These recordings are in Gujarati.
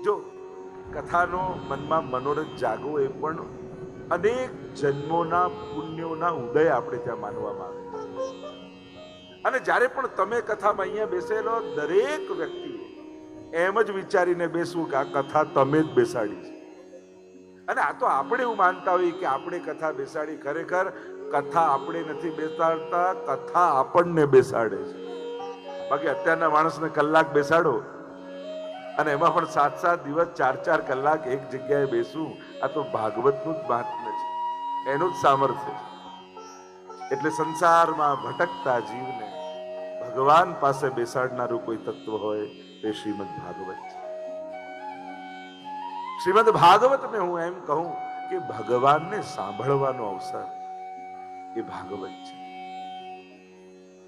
જો કથાનો મનમાં મનોરથ જાગવો એ પણ અનેક જન્મોના પુણ્યોના ઉદય આપણે ત્યાં માનવામાં આવે છે. અને જ્યારે પણ તમે કથામાં અહીંયા બેસેલો દરેક વ્યક્તિ એમ જ વિચારીને બેસવું કે આ કથા તમે જ બેસાડી છે. અને આ તો આપણે એવું માનતા હોઈએ કે આપણે કથા બેસાડી, ખરેખર કથા આપણે નથી બેસાડતા, કથા આપણને બેસાડે છે. બાકી અત્યારના માણસને કલાક બેસાડો અને એમાં પણ 7-7 દિવસ 4-4 કલાક એક જગ્યાએ બેસવું, આ તો ભાગવતનું જ મહાત્મ્ય છે, એનું જ સામર્થ્ય છે. એટલે સંસારમાં ભટકતા જીવને ભગવાન પાસે બેસાડનારું કોઈ તત્વ હોય તે શ્રીમદ ભાગવત છે. શ્રીમદ ભાગવતને હું એમ કહું કે ભગવાનને સાંભળવાનો અવસર એ ભાગવત છે.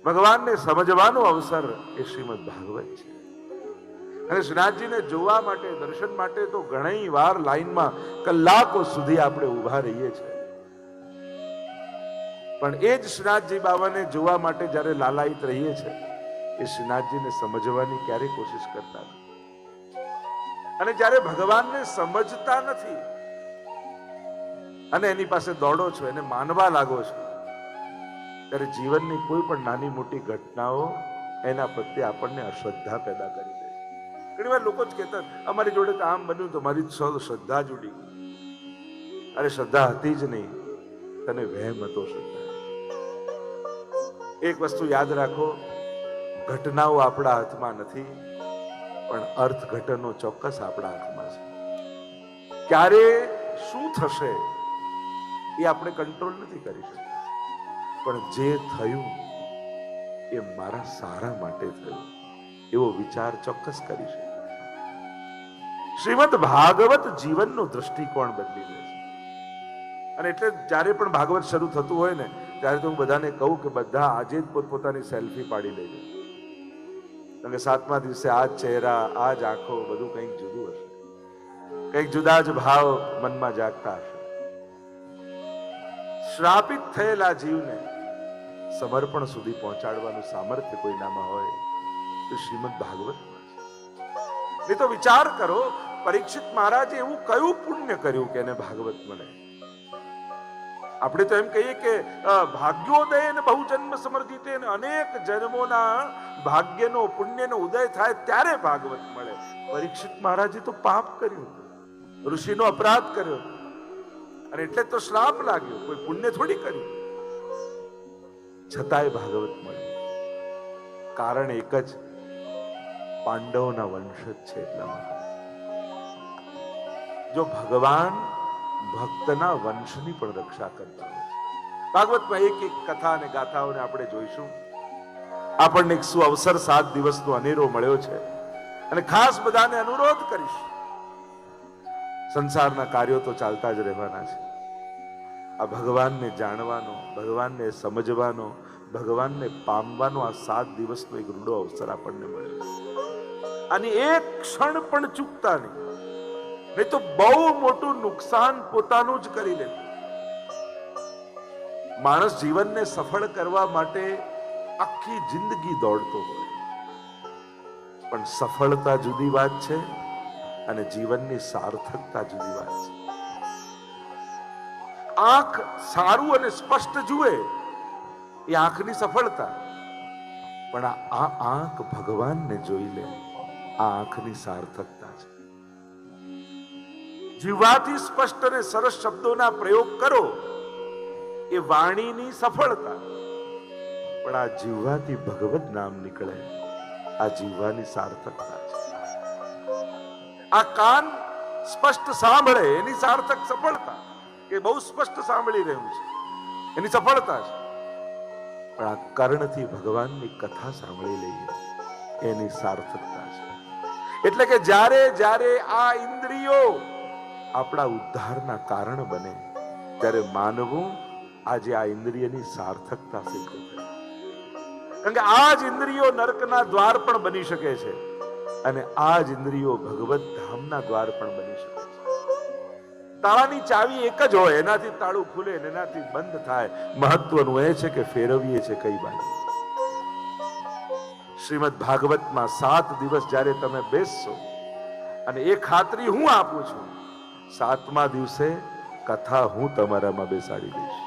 ભગવાનને સમજવાનો અવસર એ શ્રીમદ ભાગવત છે. અને શ્રીનાથજીને જોવા માટે, દર્શન માટે તો ઘણી વાર લાઈનમાં કલાકો સુધી આપણે ઉભા રહીએ છીએ. પણ એ જ શ્રીનાથજી બાબાને જોવા માટે જ્યારે લાલાયિત રહીએ છીએ, એ શ્રીનાથજીને સમજવાની ક્યારેય કોશિશ કરતા નથી. અને જ્યારે ભગવાનને સમજતા નથી અને એની પાસે દોડો છો, એને માનવા લાગો છો, ત્યારે જીવનની કોઈ પણ નાની મોટી ઘટનાઓ એના પ્રત્યે આપણને અશ્રદ્ધા પેદા કરી દે. ઘણી વાર લોકો જ કહેતા અમારી જોડે તો આમ બન્યું તો મારી શ્રદ્ધા જ ઉડી ગઈ. અરે શ્રદ્ધા હતી જ નહીં, તને વહેમ હતો શ્રદ્ધા. એક વસ્તુ યાદ રાખો, ઘટનાઓ આપણા હાથમાં નથી, પણ અર્થઘટનો ચોક્કસ આપણા હાથમાં છે. ક્યારે શું થશે એ આપણે કંટ્રોલ નથી કરી શકતા, પણ જે થયું એ મારા સારા માટે થયું એવો વિચાર ચોક્કસ કરી શકે. શ્રીમદ ભાગવત જીવનનો દ્રષ્ટિકોણ બદલી દે છે. અને એટલે જ્યારે પણ ભાગવત શરૂ થતું હોય ને, ત્યારે તો હું બધાને કહું કે બધા આજે જ પોતપોતાની સેલ્ફી પાડી લેજો. કારણ કે 7મા દિવસે આ જ ચહેરા, આ જ આંખો, બધું કંઈક જુદું હશે, કંઈક જુદા જ ભાવ મનમાં જાગતા હશે. શ્રાપિત થયેલા જીવને સમર્પણ સુધી પહોંચાડવાનું સામર્થ્ય કોઈનામાં હોય તો શ્રીમદ ભાગવતમાં છે. નહીં તો વિચાર કરો, પરીક્ષિત મહારાજે એવું કયું પુણ્ય કર્યું કે એને ભાગવત મળે? આપણે તો એમ કહીએ કે ભાગ્યોદય ને બહુજન્મ સમર્જિતે, અનેક જન્મોના ભાગ્યનો પુણ્યનો ઉદય થાય ત્યારે ભાગવત મળે. પરીક્ષિત મહારાજે તો પાપ કર્યું, ઋષિનો અપરાધ કર્યો, અને એટલે તો શ્રાપ લાગ્યો, કોઈ પુણ્ય થોડી કર્યું. છતાંય ભાગવત મળ્યું. કારણ એક જ, પાંડવોના વંશ જ છે એટલા માટે. જો ભગવાન ભક્તના વંશની પણ રક્ષા કરતા હોય છે. ભાગવતમાં એક એક કથા અને ગાથાઓને આપણે જોઈશું. આપણને એક સુઅવસર 7 દિવસનો અનેરો મળ્યો છે, અને ખાસ બધાને અનુરોધ કરીશ, સંસારના કાર્યો તો ચાલતા જ રહેવાના છે. આ ભગવાનને જાણવાનો, ભગવાનને સમજવાનો, ભગવાનને પામવાનો આ 7 દિવસનો એક રૂડો અવસર આપણને મળ્યો છે. આની એક ક્ષણ પણ ચૂકતા નહીં તો બહુ મોટું નુકસાન પોતાનું જ કરી લે. માણસ જીવનને સફળ કરવા માટે આખી જિંદગી દોડતો હોય, પણ સફળતા જુદી વાત છે અને જીવનની સાર્થકતા જુદી વાત છે. આંખ સારું અને સ્પષ્ટ જુએ એ આંખની સફળતા, પણ આ આંખ ભગવાનને જોઈ લે, આ આંખની સાર્થકતા છે. જીવાથી સ્પષ્ટ અને સરસ શબ્દોના પ્રયોગ કરો એ વાણીની સફળતા, પણ આ જીવાથી ભગવત નામ નીકળે, આ જીવાની સાર્થકતા છે. આ કાન સ્પષ્ટ સાંભળે એની સાર્થક સફળતા, કે બહુ સ્પષ્ટ સાંભળી રહ્યું છે એની સફળતા છે. પણ આ કર્ણથી ભગવાનની કથા સાંભળી લઈએ એની સાર્થકતા છે. એટલે કે જ્યારે જ્યારે આ ઇન્દ્રિયો આપણા ઉદ્ધારના કારણ બને, ત્યારે માનવું આજે આ ઇન્દ્રિયની સાર્થકતા સિદ્ધ થાય. કારણ કે આ જ ઇન્દ્રિયો નરકના દ્વાર પણ બની શકે છે, અને આ જ ઇન્દ્રિયો ભગવત ધામના દ્વાર પણ બની શકે છે. તાળાની ચાવી એક જ હોય, એનાથી તાળું ખુલે ને એનાથી બંધ થાય. મહત્વનું એ છે કે ફેરવીએ છે કઈ બાજુ. શ્રીમદ ભાગવતમાં 7 દિવસ જ્યારે તમે બેસશો, અને એ ખાતરી હું આપું છું, 7મા દિવસે કથા હું તમારામાં બેસાડી દઈશ.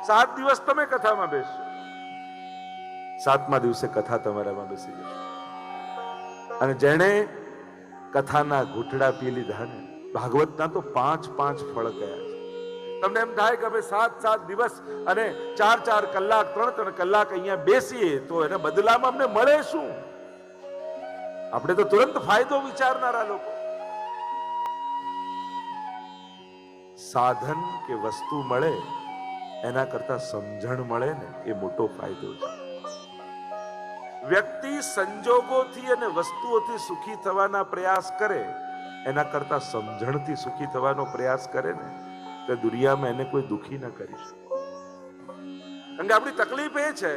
7 દિવસ તમે કથામાં બેસશો, 7મા દિવસે કથા તમારામાં બેસી જશે. અને જેણે કથાના ઘૂંટડા પી લીધા ને, ભાગવતના તો 5 ફળ કયા છે. તમને એમ થાય કે હવે 7 દિવસ અને 4 કલાક 3 કલાક અહીંયા બેસીએ તો એને બદલામાં અમને મળે શું? આપણે તો તુરંત ફાયદો વિચારનારા લોકો. સાધન કે વસ્તુ મળે એના કરતા સમજણ મળે ને એ મોટો ફાયદો છે. વ્યક્તિ સંજોગોથી અને વસ્તુઓથી સુખી થવાના પ્રયાસ કરે એના કરતા સમજણથી સુખી થવાનો પ્રયાસ કરે ને તો દુનિયામાં એને કોઈ દુખી ન કરી શકે. કારણ કે આપણી તકલીફ એ છે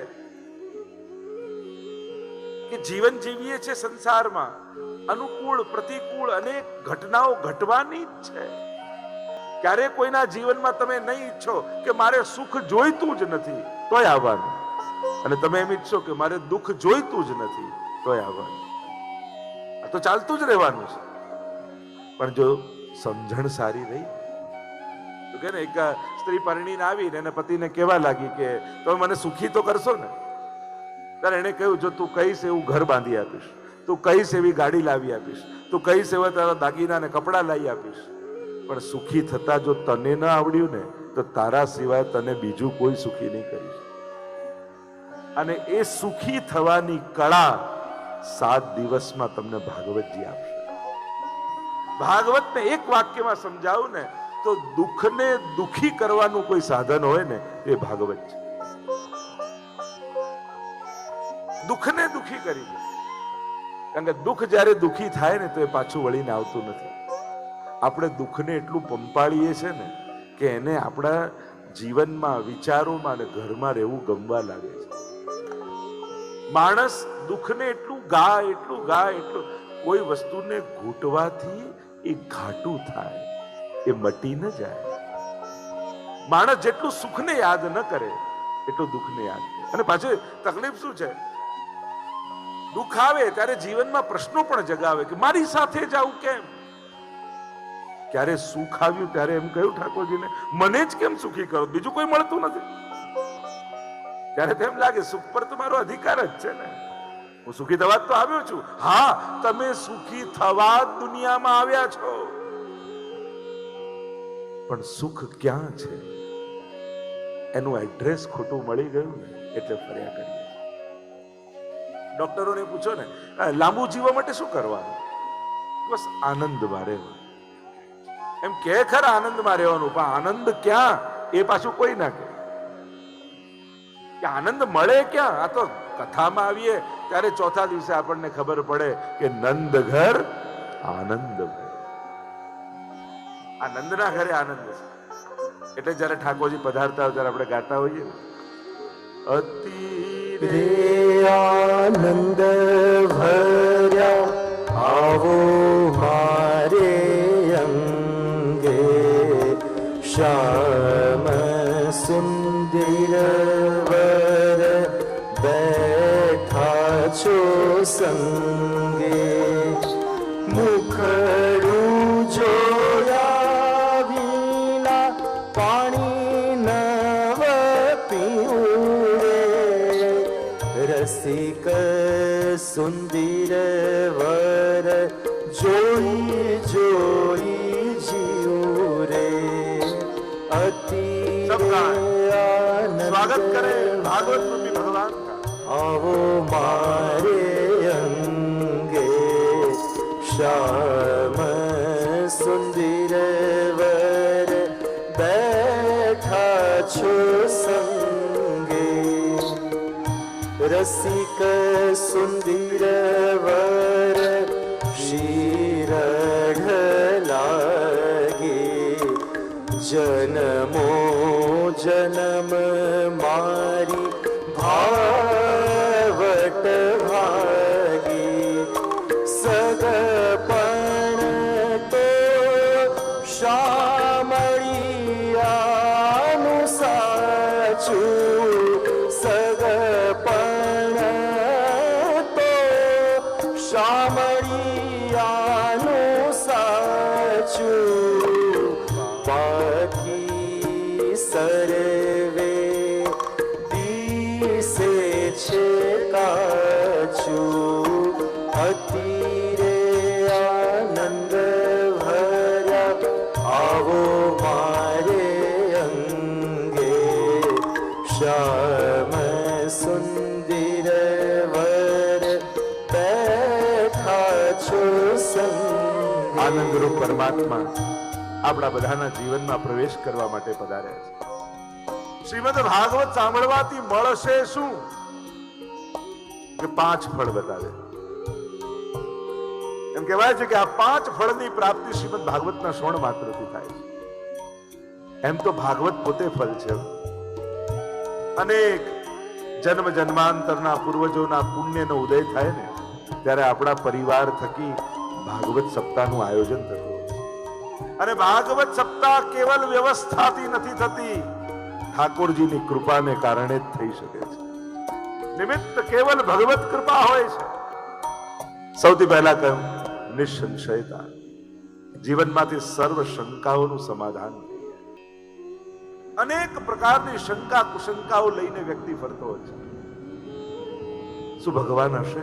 કે જીવન જીવીએ છે સંસારમાં, અનુકૂળ પ્રતિકૂળ અનેક ઘટનાઓ ઘટવાની જ છે. ક્યારે કોઈના જીવનમાં તમે નહીં ઈચ્છો કે મારે સુખ જોઈતું જ નથી તોય આવવાનું, અને તમે એમ ઈચ્છો કે મારે દુઃખ જોઈતું જ નથી તોય આવવાનું. આ તો ચાલતું જ રહેવાનું છે. પણ જો સમજણ સારી રહી તો કે ને, એક સ્ત્રી પરણીને આવીને એને પતિને કહેવા લાગી કે તમે મને સુખી તો કરશો ને. ત્યારે એને કહ્યું, જો તું કહીશ એવું ઘર બાંધી આપીશ, તું કહીશ એવી ગાડી લાવી આપીશ, તું કહીશ એવા તારા દાગીના ને કપડા લાવી આપીશ, પણ સુખી થતા જો તને ન આવડ્યું ને તો તારા સિવાય તને બીજું કોઈ સુખી નહીં કરી શકે. અને એ સુખી થવાની કળા 7 દિવસમાં તમને ભાગવતજી આપશે. ભાગવતને એક વાક્યમાં સમજાવું ને તો દુઃખને દુખી કરવાનું કોઈ સાધન હોય ને એ ભાગવત છે. દુઃખને દુખી કરી દે. કારણ કે દુઃખ જ્યારે દુખી થાય ને તો એ પાછું વળીને આવતું નથી. આપણે દુઃખને એટલું પંપાળીએ છે ને કે એને આપણા જીવનમાં, વિચારોમાં અને ઘરમાં રહેવું ગમવા લાગે છે. માણસ દુઃખને એટલું એટલું કોઈ વસ્તુને ઘૂંટવાથી એ ઘાટું થાય, એ મટી ન જાય. માણસ જેટલું સુખને યાદ ન કરે એટલું દુઃખને યાદ કરે. અને પાછું તકલીફ શું છે, દુઃખ આવે ત્યારે જીવનમાં પ્રશ્નો પણ જગાવે કે મારી સાથે જ આવું કેમ. ક્યારે સુખ આવ્યું ત્યારે એમ કહ્યું ઠાકોરજીને, મને જ કેમ સુખી કરો, બીજું કોઈ મળતું નથી. ત્યારે તેમ લાગે સુખ પર તો મારો અધિકાર જ છે ને, હું સુખી થવા જ તો આવ્યો છું. હા, તમે સુખી થવા જ દુનિયામાં આવ્યા છો, પણ સુખ ક્યાં છે એનું એડ્રેસ ખોટું મળી ગયું ને એટલે ફર્યા કરીએ. ડોક્ટરોને પૂછો ને, લાંબુ જીવવા માટે શું કરવાનું? બસ આનંદમાં રહેવું. એમ કે ખરા આનંદમાં રહેવાનું, પણ આનંદ ક્યાં એ પાછું કોઈ ના કહે. કે આનંદ મળે ક્યાં? આ તો કથામાં આવીએ ત્યારે ચોથા દિવસે આપણને ખબર પડે કે નંદ ઘર આનંદ ભય. આ નંદના ઘરે આનંદ છે. એટલે જયારે ઠાકોરજી પધારતા હોય ત્યારે આપણે ગાતા હોઈએ ને, અતિ રે આનંદ ભર્યા આવો મારે અંગે, શ્યામ સુંદર વર બેઠા છો સંગે, મુખડું જોયા વિના પાણી નવ પીવું રે, રસિક સુંદર વર જોઈ જોઈ જીવું રે. અતિ स्वागत करे भागवत रूपी भगवान का. आवो मारे अंगे, श्याम सुंदर वर बैठा छो संगे, रसिक सुंदर वर शीरढ़ लागे, जन्मो जन्म मारी भावट भागी, सगपण तो शामળિયાનું સાચું, સગપણ તો શામળિયાનું સર્વે દિશે છે કાચું અતિરે આનંદ ભર્યા આવો મારે અંગે શ્યામ સુંદર વર બેઠા છો સંગે. આનંદરૂપ પરમાત્મા આપણા બધાના જીવનમાં પ્રવેશ કરવા માટે પધાર્યા છે. શ્રીમદ ભાગવત સાંભળવાથી મળશે શું? કે 5 ફળ બતાવે. એમ કહેવાય છે કે આ 5 ફળની પ્રાપ્તિ શ્રીમદ ભાગવતના શ્રવણ માત્રથી થાય છે. એમ તો ભાગવત પોતે ફળ છે. અનેક જન્મ જન્માંતરના પૂર્વજોના પુણ્યનો ઉદય થાય ને ત્યારે આપણા પરિવાર થકી ભાગવત સપ્તાહનું આયોજન થતું. અને ભાગવત સપ્તાહ કેવલ વ્યવસ્થાથી નથી થતી, ઠાકોરજીની કૃપાને કારણે જ થઈ શકે છે. નિમિત્ત કેવલ ભગવત કૃપા હોય છે. સૌથી પહેલા કહ્યું નિસંશયતા. જીવનમાંથી સર્વ શંકાઓનું સમાધાન થઈ જાય. અનેક પ્રકારની શંકા કુશંકાઓ લઈને વ્યક્તિ ફરતો હોય છે. શું ભગવાન હશે?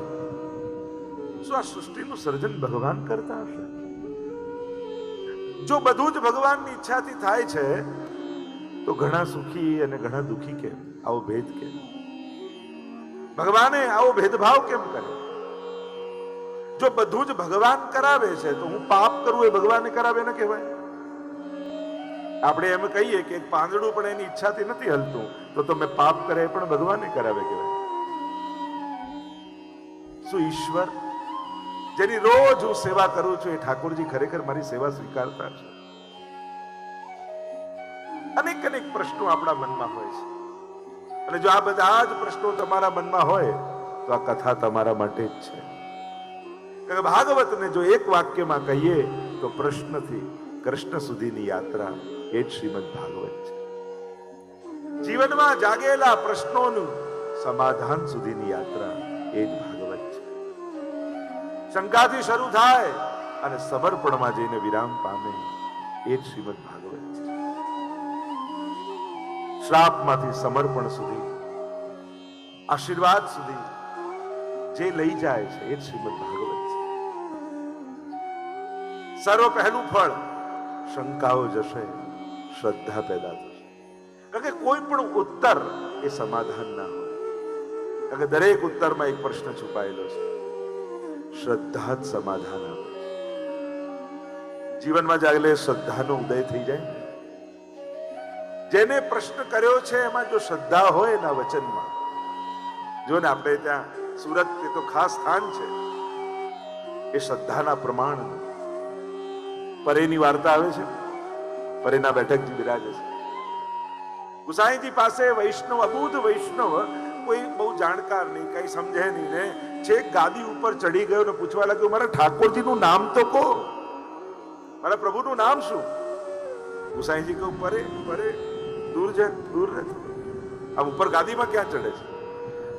શું આ સૃષ્ટિનું સર્જન ભગવાન કરતા હશે? જો બધું જ ભગવાનની ઈચ્છાથી થાય છે તો ઘણા સુખી અને ઘણા દુખી કેમ? આવો ભેદ કેમ? ભગવાને આવો ભેદભાવ કેમ કર્યો? જો બધું જ ભગવાન કરાવે છે તો હું પાપ કરું એ ભગવાને કરાવે ન કહેવાય? આપણે એમ કહીએ કે એક પાંદડું પણ એની ઈચ્છાથી નથી હલતું તો મેં પાપ કરે એ પણ ભગવાને કરાવે કહેવાય? શું ઈશ્વર જેની રોજ હું સેવા કરું છું એ ઠાકોરજી ખરેખર મારી સેવા સ્વીકારતા છે? અનેક અનેક પ્રશ્નો આપણા મનમાં હોય છે. અને જો આ બધા જ પ્રશ્નો તમારા મનમાં હોય તો આ કથા તમારા માટે જ છે. ભાગવતને જો એક વાક્યમાં કહીએ તો પ્રશ્નથી કૃષ્ણ સુધીની યાત્રા એ જ શ્રીમદ ભાગવત છે. જીવનમાં જાગેલા પ્રશ્નોનું સમાધાન સુધીની યાત્રા એ જ ભાગવત છે. શંકાથી શરૂ થાય અને સમર્પણમાં જઈને વિરામ પામે એ જ શ્રીમદ ભાગવત છે. શ્રાપમાંથી સમર્પણ સુધી, આશીર્વાદ સુધી જે લઈ જાય છે એ જ શ્રીમદ ભાગવત છે. સર્વ પહેલું ફળ શંકાઓ જશે, શ્રદ્ધા પેદા થશે. કારણ કે કોઈ પણ ઉત્તર એ સમાધાન ના હોય. કારણ કે દરેક ઉત્તરમાં એક પ્રશ્ન છુપાયેલો છે. શ્રદ્ધા જ સમાધાન આપે છે. જીવનમાં જાગલે શ્રદ્ધાનો ઉદય થઈ જાય. જેને પ્રશ્ન કર્યો છે એમાં જો શ્રદ્ધા હોય એના વચનમાં, જો ને આપણે ત્યાં સુરત એ તો ખાસ સ્થાન છે એ શ્રદ્ધાના પ્રમાણ. પરેની વાર્તા આવે છે. પરેના બેઠકજી બિરાજે છે. ગુસાઈજી પાસે વૈષ્ણવ, અબુધ વૈષ્ણવ, કોઈ બહુ જાણકાર નહીં, કઈ સમજે નહીં ને છેક ગાદી ઉપર ચડી ગયો ને પૂછવા લાગ્યો, મારા ઠાકોરજીનું નામ તો કહો, મારા પ્રભુનું નામ શું? ગુસાઈજી કહું પરે પરે, દૂર જાય, દૂર રહે. આમ ઉપર ગાદીમાં ક્યાં ચડે છે?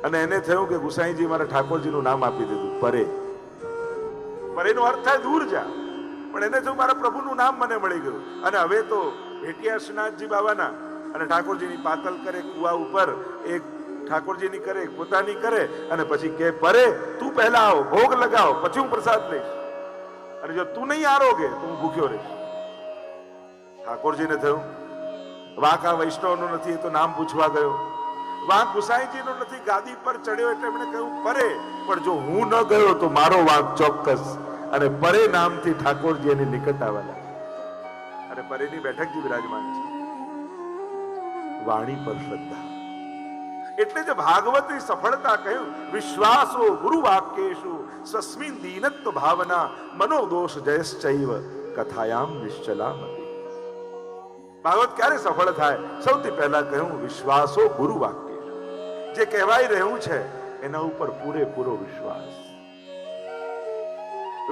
અને એને થયું કે ગુસાઈજી મારા ઠાકોરજીનું નામ આપી દીધું પરે. પરેનો અર્થ થાય દૂર જા. પણ એને થયું મારા પ્રભુનું નામ મને મળી ગયું. અને હવે તો ભેટિયા શ્રીનાથજી બાબાના અને ઠાકોરજીની પાતલ કરે કુવા ઉપર, એક ઠાકોરજીની કરે, પોતાની કરે, અને પછી કે પરે તું પહેલા આવો, ભોગ લગાવો, પછી હું પ્રસાદ લઈશ. અને જો તું નહીં આરોગે તો હું ભૂખ્યો રહીશ. ઠાકોરજીને થયું વાંક આ વૈષ્ણવનો નથી, એ તો નામ પૂછવા ગયો. વાંક ગુસાઈજીનો નથી, ગાદી પર ચડ્યો એટલે એમણે કહ્યું પરે. પણ જો હું ન ગયો તો મારો વાંક ચોક્કસ. અને પરે નામથી ઠાકોરજી એની નિકટ આવવા લાગ્યા. અને પરેની બેઠકજી વિરાજમાન છે. વાણી પર શ્રદ્ધા. એટલે જ ભાગવતની સફળતા કહ્યું વિશ્વાસો ગુરુ વાક્યેષુ સ્વસ્મિન દીનત્વ ભાવના મનોદોષ જયશ્ચૈવ કથાયામ નિશ્ચલામતિ. ભાગવત ક્યારે સફળ થાય? સૌથી પહેલા કહ્યું વિશ્વાસો ગુરુ વાક્યેષુ. જે કહેવાય રહ્યું છે એના ઉપર પૂરેપૂરો વિશ્વાસ.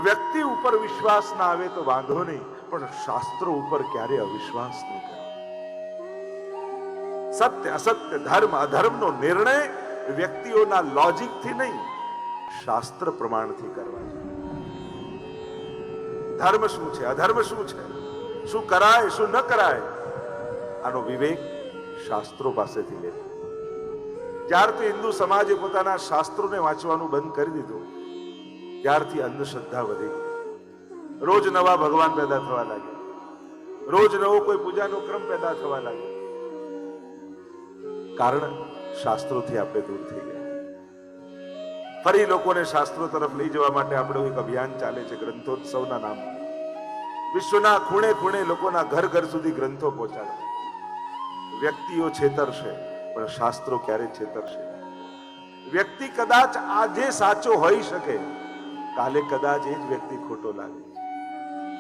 વ્યક્તિ ઉપર વિશ્વાસ ના આવે તો વાંધો નહીં, પણ શાસ્ત્રો ઉપર ક્યારે અવિશ્વાસ નહીં કરે. સત્ય અસત્ય, ધર્મ અધર્મનો નિર્ણય વ્યક્તિઓના લોજિકથી નહીં, શાસ્ત્ર પ્રમાણથી કરવા જોઈએ. ધર્મ શું છે, અધર્મ શું છે, શું કરાય શું ન કરાય, આનો વિવેક શાસ્ત્રો પાસેથી લે. જ્યારથી હિન્દુ સમાજે પોતાના શાસ્ત્રોને વાંચવાનું બંધ કરી દીધું, ત્યારથી અંધશ્રદ્ધા વધી ગઈ. રોજ નવા ભગવાન પેદા થવા લાગ્યા, રોજ નવો કોઈ પૂજાનો ક્રમ પેદા થવા લાગ્યો. કારણ શાસ્ત્રોથી આપણે દૂર થઈ ગયા. ફરી લોકોને શાસ્ત્રો તરફ લઈ જવા માટે આપણું એક અભિયાન ચાલે છે, ગ્રંથોત્સવના નામ. વિશ્વના ખૂણે ખૂણે લોકોના ઘર ઘર સુધી ગ્રંથો પહોંચાડે. વ્યક્તિઓ છેતરશે પણ શાસ્ત્રો ક્યારે છેતરશે? વ્યક્તિ કદાચ આજે સાચો હોઈ શકે, કાલે કદાચ એ જ વ્યક્તિ ખોટો લાગે.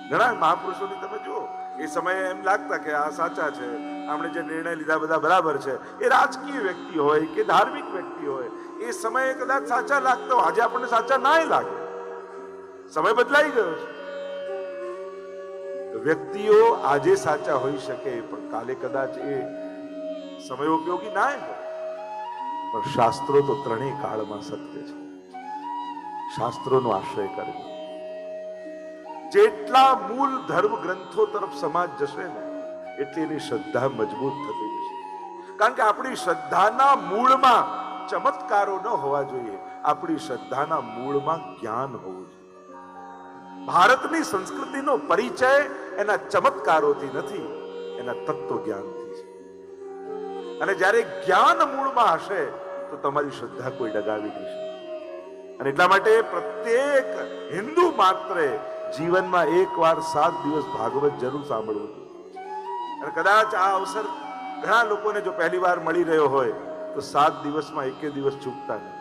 ઘણા મહાપુરુષોની તમે જુઓ, એ સમયે એમ લાગતા કે આ સાચા છે, આપણે જે નિર્ણય લીધા બધા બરાબર છે. એ રાજકીય વ્યક્તિ હોય કે ધાર્મિક વ્યક્તિ હોય, એ સમયે કદાચ સાચા લાગતો, આજે આપણને સાચા ના લાગે. સમય બદલાઈ ગયો છે. વ્યક્તિઓ આજે સાચા હોઈ શકે પણ કાલે કદાચ એ સમય ઉપયોગી ના હોય. પણ શાસ્ત્રો તો ત્રણેય કાળમાં સત્ય છે. શાસ્ત્રોનો આશ્રય કરવો. જેટલા મૂળ ધર્મ ગ્રંથો તરફ સમાજ જશે ને, એટલી એની શ્રદ્ધા મજબૂત થતી જશે. કારણ કે આપણી શ્રદ્ધાના મૂળમાં ચમત્કારો ન હોવા જોઈએ, આપણી શ્રદ્ધાના મૂળમાં જ્ઞાન હોવું જોઈએ. ભારતની સંસ્કૃતિનો પરિચય એના ચમત્કારોથી નથી, એના તત્વ જ્ઞાનથી છે. અને જ્યારે જ્ઞાન મૂળમાં હશે તો તમારી શ્રદ્ધા કોઈ ડગાવી નહીં શકે. અને એટલા માટે પ્રત્યેક હિન્દુ માત્રે જીવનમાં એકવાર 7 દિવસ ભાગવત જરૂર સાંભળવું જોઈએ. અને કદાચ આ અવસર ઘણા લોકોને જો પહેલી વાર મળી રહ્યો હોય તો 7 દિવસમાં એકે દિવસ ચૂકતા નહીં.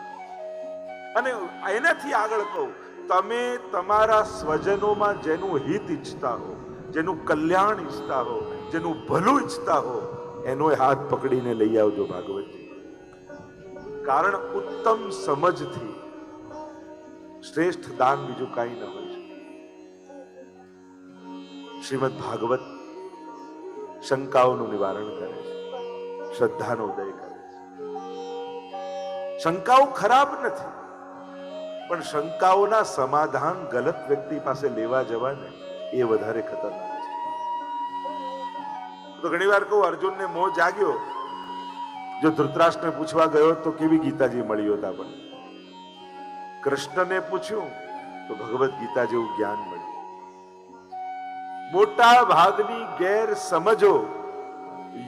અને એનાથી આગળ કહું, તમે તમારા સ્વજનોમાં જેનું હિત ઈચ્છતા હો, જેનું કલ્યાણ ઈચ્છતા હો, જેનું ભલું ઈચ્છતા હો, એનો હાથ પકડીને લઈ આવજો ભાગવતજી. કારણ ઉત્તમ સમજથી શ્રેષ્ઠ દાન બીજું કાંઈ ન હોય છે. શ્રીમદ ભાગવત શંકાઓનું નિવારણ કરે છે, શ્રદ્ધાનો ઉદય કરે છે. શંકાઓ ખરાબ નથી, પણ શંકાઓના સમાધાન ગલત વ્યક્તિ પાસે લેવા જવાને એ વધારે ખતરનાક છે. તો ઘણી વાર કહું, અર્જુનને મોહ જાગ્યો, જો ધૃતરાષ્ટ્રને પૂછવા ગયો તો કેવી ગીતાજી મળી હોત આપણને. કૃષ્ણને પૂછ્યું તો ભગવદ ગીતા જેવું જ્ઞાન મળ્યું. મોટા ભાગની ગેરસમજો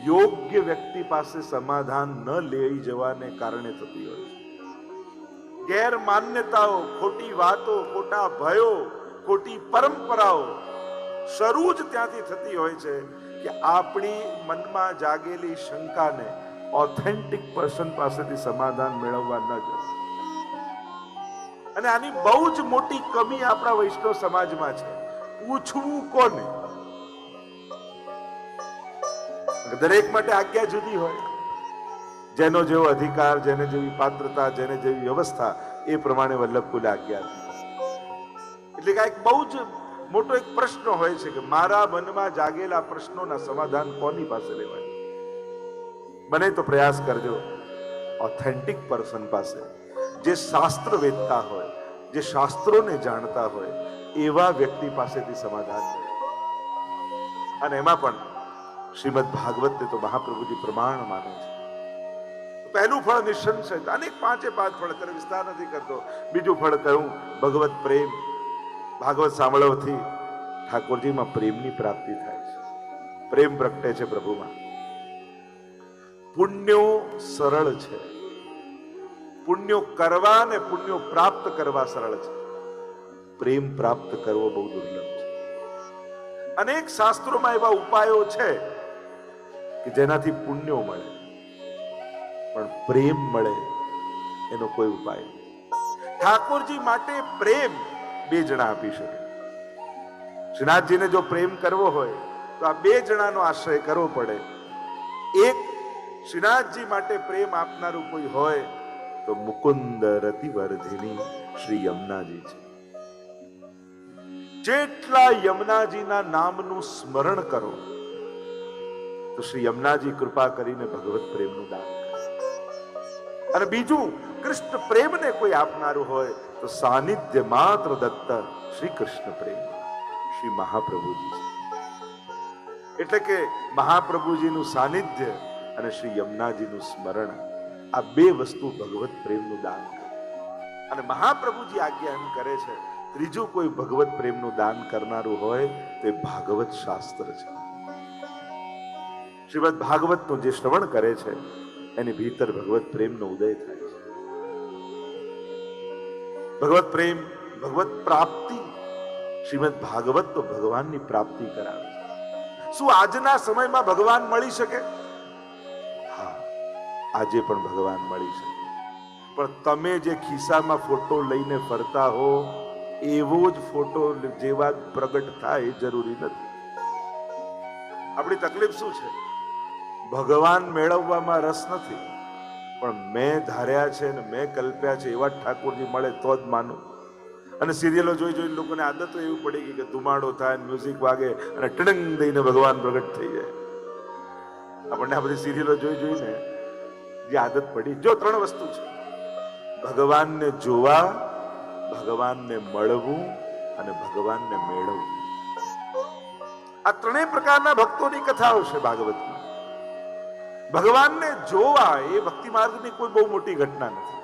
યોગ્ય વ્યક્તિ પાસે સમાધાન ન લઈ જવાને કારણે થતી હોય છે. ગેરમાન્યતાઓ, ખોટી વાતો, ખોટા ભયો, ખોટી પરંપરાઓ શરૂ જ ત્યાંથી થતી હોય છે કે આપણી મનમાં જાગેલી શંકાને ઓથેન્ટિક પર્સન પાસેથી સમાધાન મેળવવા ન જશે. અને આની બહુ જ મોટી કમી આપણા વૈષ્ણવ સમાજમાં છે. પૂછવું કોને? દરેક માટે આજ્ઞા જુદી હોય. જેનો જેવો અધિકાર, જેને જેવી પાત્રતા, જેને જેવી વ્યવસ્થા, એ પ્રમાણે વલ્લભકુલ આજ્ઞા. એટલે કે એક બહુ જ મોટો એક પ્રશ્ન હોય છે કે મારા મનમાં જાગેલા પ્રશ્નોના સમાધાન કોની પાસે લેવાય? બને તો પ્રયાસ કરજો ઓથેન્ટિક પર્સન પાસે, જે શાસ્ત્ર વેદતા હોય, જે શાસ્ત્રોને જાણતા હોય, એવા વ્યક્તિ પાસેથી સમાધાન મળે. અને એમાં પણ શ્રીમદ ભાગવતને તો મહાપ્રભુજી પ્રમાણ માને છે. પહેલું ફળ નિઃસંશય, અનેક 5 ફળ, અત્યારે વિસ્તાર નથી કરતો. બીજું ફળ કહું, ભગવત પ્રેમ. ભાગવત સાંભળવાથી ઠાકોરજીમાં પ્રેમની પ્રાપ્તિ થાય છે, પ્રેમ પ્રગટે છે પ્રભુમાં. પુણ્યો સરળ છે, પુણ્યો કરવા ને પુણ્યો પ્રાપ્ત કરવા સરળ છે, પ્રેમ પ્રાપ્ત કરવો બહુ દુર્લભ છે. અનેક શાસ્ત્રોમાં એવા ઉપાયો છે કે જેનાથી પુણ્યો મળે, પણ પ્રેમ મળે એનો કોઈ ઉપાય નહીં. ઠાકોરજી માટે પ્રેમ 2 જણા આપી શકે. શ્રીનાથજીને જો પ્રેમ કરવો હોય તો આ 2 જણાનો આશ્રય કરવો પડે. એક શ્રીનાથજી માટે પ્રેમ આપનારું કોઈ હોય તો મુકુંદ રતિવર્ધિની શ્રી યમુનાજી છે. જેટલા યમુનાજીના નામનું સ્મરણ કરો તો શ્રી યમુનાજી કૃપા કરીને ભગવત પ્રેમનું દાન કરે. અને બીજું, કૃષ્ણ પ્રેમને કોઈ આપનારું હોય તો સાનિધ્ય માત્ર દત્ત શ્રી કૃષ્ણ પ્રેમ શ્રી મહાપ્રભુજી છે. એટલે કે મહાપ્રભુજીનું સાનિધ્ય અને શ્રી યમુનાજીનું સ્મરણ, આ બે વસ્તુ ભગવત પ્રેમનું દાન કરે. અને મહાપ્રભુજી આજ્ઞા એમ કરે છે, ત્રીજું કોઈ ભગવત પ્રેમનું દાન કરનારું હોય તો એ ભાગવત શાસ્ત્ર છે. શ્રીમદ ભાગવતનું જે શ્રવણ કરે છે એની ભીતર ભગવત પ્રેમનો ઉદય થાય છે. ભગવત પ્રેમ, ભગવત પ્રાપ્તિ, શ્રીમદ ભાગવત તો ભગવાનની પ્રાપ્તિ કરાવે છે. શું આજના સમયમાં ભગવાન મળી શકે? હા, આજે પણ ભગવાન મળી શકે, પણ તમે જે ખિસ્સામાં ફોટો લઈને ફરતા હો એવો જ ફોટો જેવા પ્રગટ થાય જરૂરી નથી. આપણી તકલીફ શું છે? ભગવાન મેળવવામાં રસ નથી, પણ મેં ધાર્યા છે ને મેં કલ્પ્યા છે એવા ઠાકોરજી મળે તો જ માનું. અને સિરિયલો જોઈ જોઈને લોકોને આદતો એવી પડી ગઈ કે ધુમાડો થાય, મ્યુઝિક વાગે અને ટડંગ દઈને ભગવાન પ્રગટ થઈ જાય. આપણને આ બધી સિરિયલો જોઈને જે આદત પડી. જો 3 વસ્તુ છે: ભગવાનને જોવા, ભગવાનને મળવું અને ભગવાનને મેળવવું. આ 3 પ્રકારના ભક્તોની કથાઓ છે ભાગવતમાં. ભગવાનને જોવા એ ભક્તિ માર્ગની કોઈ બહુ મોટી ઘટના નથી.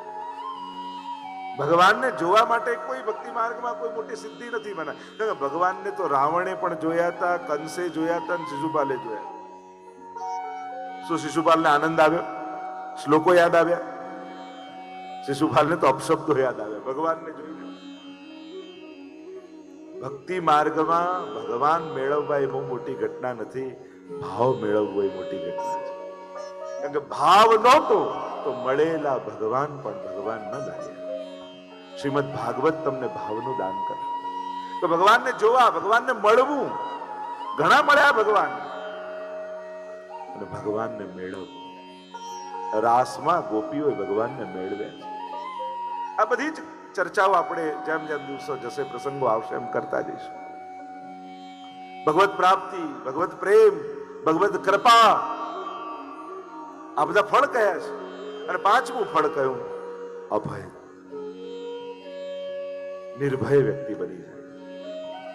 ભગવાનને જોવા માટે કોઈ ભક્તિ માર્ગમાં કોઈ મોટી સિદ્ધિ નથી બના. ભગવાનને તો રાવણે પણ જોયા હતા, કંસે જોયા હતા અને શિશુપાલે જોયા. શું શિશુપાલને આનંદ આવ્યો? શ્લોકો યાદ આવ્યા? શિશુપાલને તો અપશબ્દો યાદ આવ્યા. ભગવાનને જોઈને ભક્તિ માર્ગમાં ભગવાન મેળવવા એ બહુ મોટી ઘટના નથી, ભાવ મેળવવો એ મોટી ઘટના છે. કારણ કે ભાવ નહોતો તો મળેલા ભગવાન પણ ભગવાન ન લાગ્યા. શ્રીમદ ભાગવત તમને ભાવનું દાન કરશે. તો ભગવાનને જોવા, ભગવાનને મળવું, ઘણા મળ્યા ભગવાન, અને ભગવાનને મેળવવું. રાસમાં ગોપીઓએ ભગવાનને મેળવ્યા છે. આ બધી જ ચર્ચાઓ આપણે જેમ જેમ દિવસો જશે, પ્રસંગો આવશે એમ કરતા જઈશું. ભગવત પ્રાપ્તિ, ભગવત પ્રેમ, ભગવત કૃપા, આ બધા ફળ કયા છે. અને 5મું ફળ કયું? અભય. નિર્ભય વ્યક્તિ બની જાય.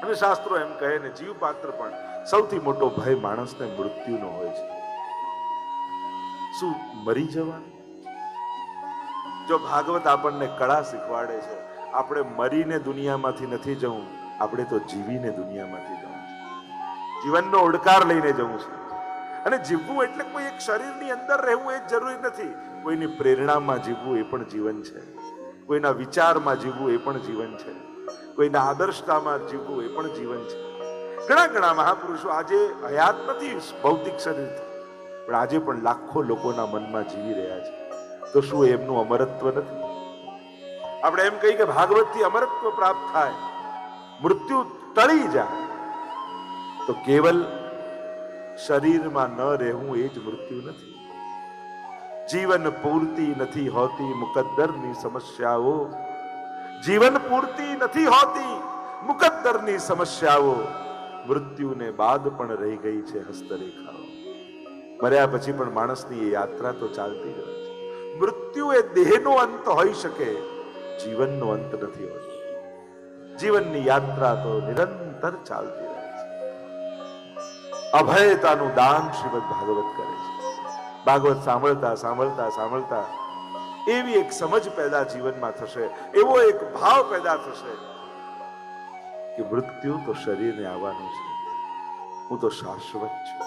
અને શાસ્ત્રો એમ કહે ને, જીવ પાત્ર પણ સૌથી મોટો ભય માણસને મૃત્યુનો હોય છે. શું મરી જવાનું? જો ભાગવત આપણને કળા શીખવાડે છે, આપણે મરીને દુનિયામાંથી નથી જવું, આપણે તો જીવીને દુનિયામાંથી જવું છે. જીવનનો ઓડકાર લઈને જવું છે. અને જીવવું એટલે કોઈ એક શરીરની અંદર રહેવું એ જ જરૂરી નથી. કોઈની પ્રેરણામાં જીવવું એ પણ જીવન છે. કોઈના વિચારમાં જીવવું એ પણ જીવન છે. કોઈના આદર્શતામાં જીવવું એ પણ જીવન છે. ઘણા ઘણા મહાપુરુષો આજે હયાત નથી ભૌતિક શરીરથી, પણ આજે પણ લાખો લોકોના મનમાં જીવી રહ્યા છે. તો શું એમનું અમરત્વ નથી? આપણે એમ કહીએ કે ભાગવતથી અમરત્વ પ્રાપ્ત થાય, મૃત્યુ ટળી જાય, તો કેવલ શરીરમાં ન રહેવું એ જ મૃત્યુ નથી. જીવન પૂર્તિ નથી હોતી મુકદ્દરની સમસ્યાઓ. જીવન પૂર્તિ નથી હોતી મુકદ્દરની સમસ્યાઓ. મૃત્યુને બાદ પણ રહી ગઈ છે હસ્તરેખાઓ. મર્યા પછી પણ માણસની એ યાત્રા તો ચાલતી રહે છે. મૃત્યુ એ દેહનો અંત હોઈ શકે, જીવનનો અંત નથી હોતો. જીવનની યાત્રા તો નિરંતર ચાલતી રહે છે. અભયતાનું દાન શ્રીમદ ભાગવત કરે છે. ભાગવત સાંભળતા સાંભળતા સાંભળતા એવી એક સમજ પેદા જીવનમાં થશે, એવો એક ભાવ પેદા થશે કે મૃત્યુ તો શરીરને આવવાનું છે, હું તો શાશ્વત છું.